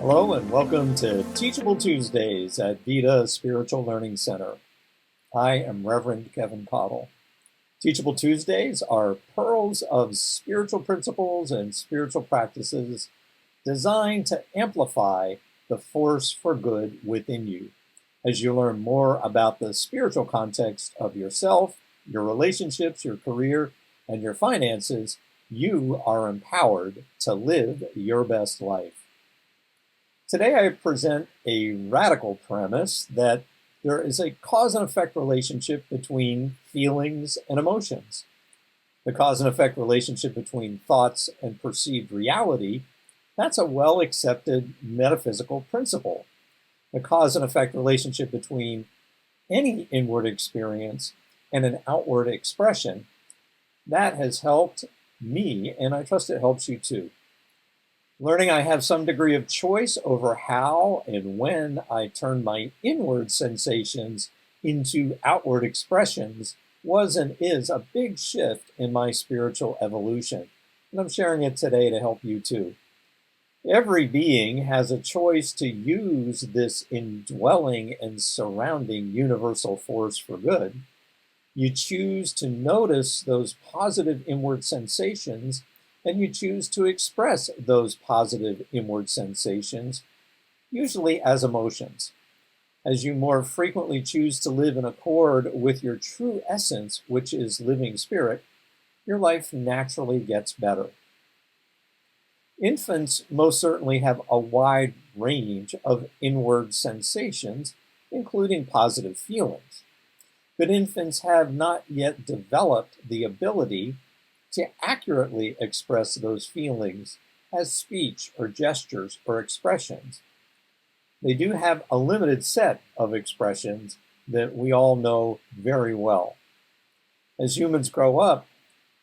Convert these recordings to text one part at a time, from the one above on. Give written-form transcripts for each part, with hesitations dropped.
Hello and welcome to Teachable Tuesdays at Vida Spiritual Learning Center. I am Reverend Keven Kadel. Teachable Tuesdays are pearls of spiritual principles and spiritual practices designed to amplify the force for good within you. As you learn more about the spiritual context of yourself, your relationships, your career, and your finances, you are empowered to live your best life. Today I present a radical premise that there is a cause and effect relationship between feelings and emotions. The cause and effect relationship between thoughts and perceived reality, that's a well-accepted metaphysical principle. The cause and effect relationship between any inward experience and an outward expression, that has helped me, and I trust it helps you too. Learning I have some degree of choice over how and when I turn my inward sensations into outward expressions was and is a big shift in my spiritual evolution. And I'm sharing it today to help you too. Every being has a choice to use this indwelling and surrounding universal force for good. You choose to notice those positive inward sensations, and you choose to express those positive inward sensations, usually as emotions. As you more frequently choose to live in accord with your true essence, which is living spirit, your life naturally gets better. Infants most certainly have a wide range of inward sensations, including positive feelings. But infants have not yet developed the ability to accurately express those feelings as speech or gestures or expressions. They do have a limited set of expressions that we all know very well. As humans grow up,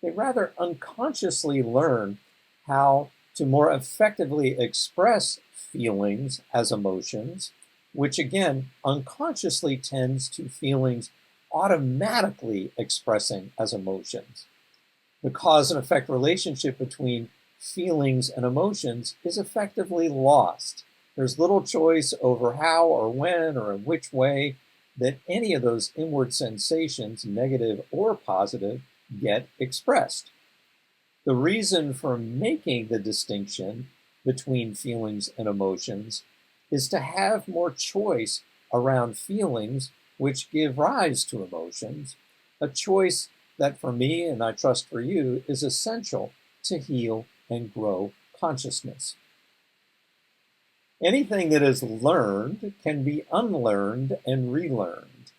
they rather unconsciously learn how to more effectively express feelings as emotions, which again unconsciously tends to feelings automatically expressing as emotions. The cause and effect relationship between feelings and emotions is effectively lost. There's little choice over how or when or in which way that any of those inward sensations, negative or positive, get expressed. The reason for making the distinction between feelings and emotions is to have more choice around feelings which give rise to emotions, a choice that for me, and I trust for you, is essential to heal and grow consciousness. Anything that is learned can be unlearned and relearned.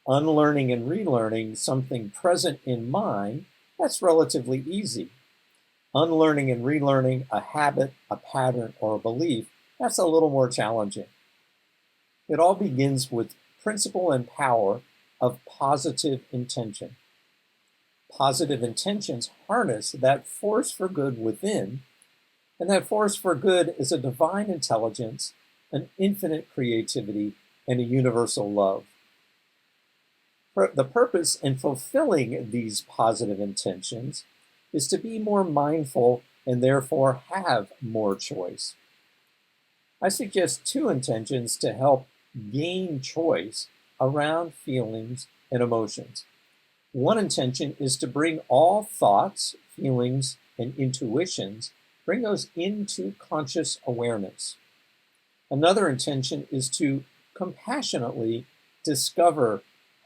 Unlearning and relearning something present in mind, that's relatively easy. Unlearning and relearning a habit, a pattern, or a belief, that's a little more challenging. It all begins with principle and power of positive intention. Positive intentions harness that force for good within, and that force for good is a divine intelligence, an infinite creativity, and a universal love. The purpose in fulfilling these positive intentions is to be more mindful and therefore have more choice. I suggest two intentions to help gain choice around feelings and emotions. One intention is to bring all thoughts, feelings, and intuitions, bring those into conscious awareness. Another intention is to compassionately discover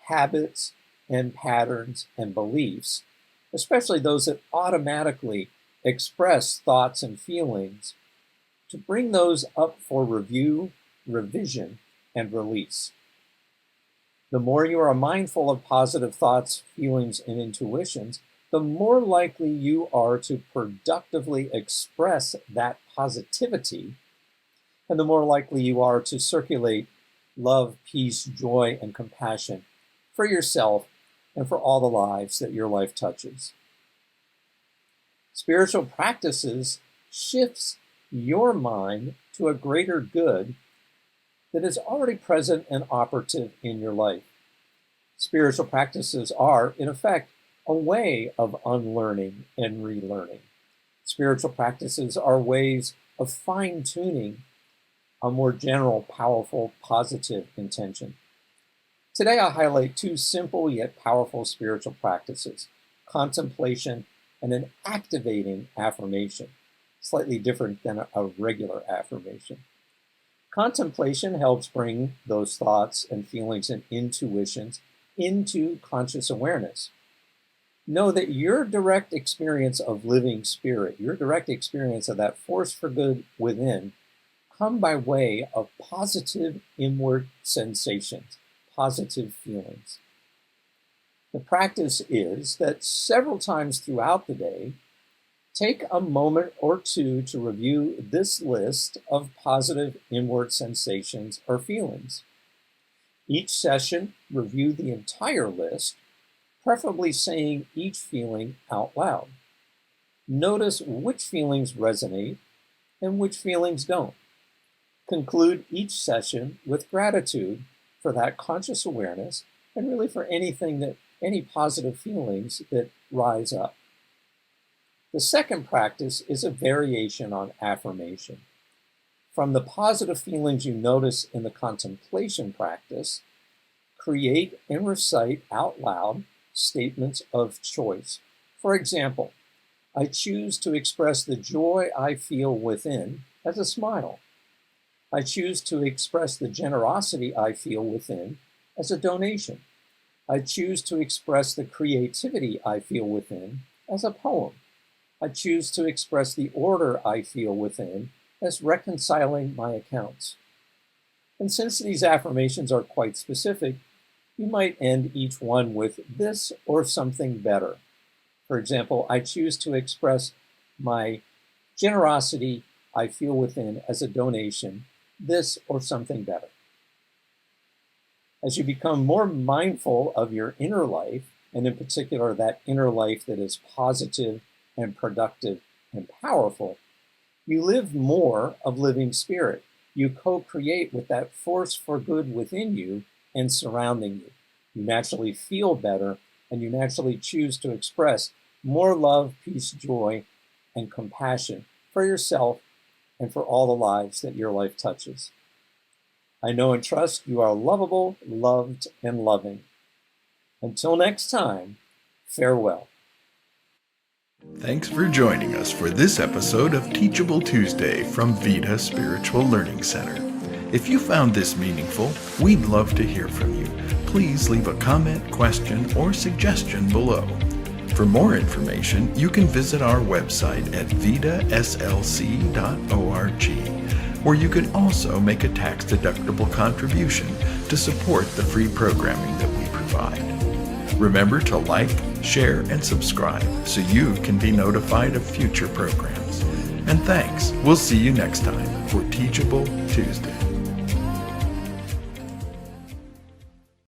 habits and patterns and beliefs, especially those that automatically express thoughts and feelings, to bring those up for review, revision, and release. The more you are mindful of positive thoughts, feelings, and intuitions, the more likely you are to productively express that positivity, and the more likely you are to circulate love, peace, joy, and compassion for yourself and for all the lives that your life touches. Spiritual practices shifts your mind to a greater good that is already present and operative in your life. Spiritual practices are, in effect, a way of unlearning and relearning. Spiritual practices are ways of fine-tuning a more general, powerful, positive intention. Today, I highlight two simple yet powerful spiritual practices: contemplation and an activating affirmation, slightly different than a regular affirmation. Contemplation helps bring those thoughts and feelings and intuitions into conscious awareness. Know that your direct experience of living spirit, your direct experience of that force for good within, come by way of positive inward sensations, positive feelings. The practice is that several times throughout the day, take a moment or two to review this list of positive inward sensations or feelings. Each session, review the entire list, preferably saying each feeling out loud. Notice which feelings resonate and which feelings don't. Conclude each session with gratitude for that conscious awareness and really for any positive feelings that rise up. The second practice is a variation on affirmation. From the positive feelings you notice in the contemplation practice, create and recite out loud statements of choice. For example, I choose to express the joy I feel within as a smile. I choose to express the generosity I feel within as a donation. I choose to express the creativity I feel within as a poem. I choose to express the order I feel within as reconciling my accounts. And since these affirmations are quite specific, you might end each one with this or something better. For example, I choose to express my generosity I feel within as a donation, this or something better. As you become more mindful of your inner life, and in particular that inner life that is positive and productive and powerful, you live more of living spirit. You co-create with that force for good within you and surrounding you. You naturally feel better, and you naturally choose to express more love, peace, joy, and compassion for yourself and for all the lives that your life touches. I know and trust you are lovable, loved, and loving. Until next time, farewell. Thanks for joining us for this episode of Teachable Tuesday from Vida Spiritual Learning Center. If you found this meaningful, we'd love to hear from you. Please leave a comment, question, or suggestion below. For more information, you can visit our website at vidaslc.org, where you can also make a tax-deductible contribution to support the free programming that we provide. Remember to like, share, and subscribe so you can be notified of future programs. And thanks. We'll see you next time for Teachable Tuesday.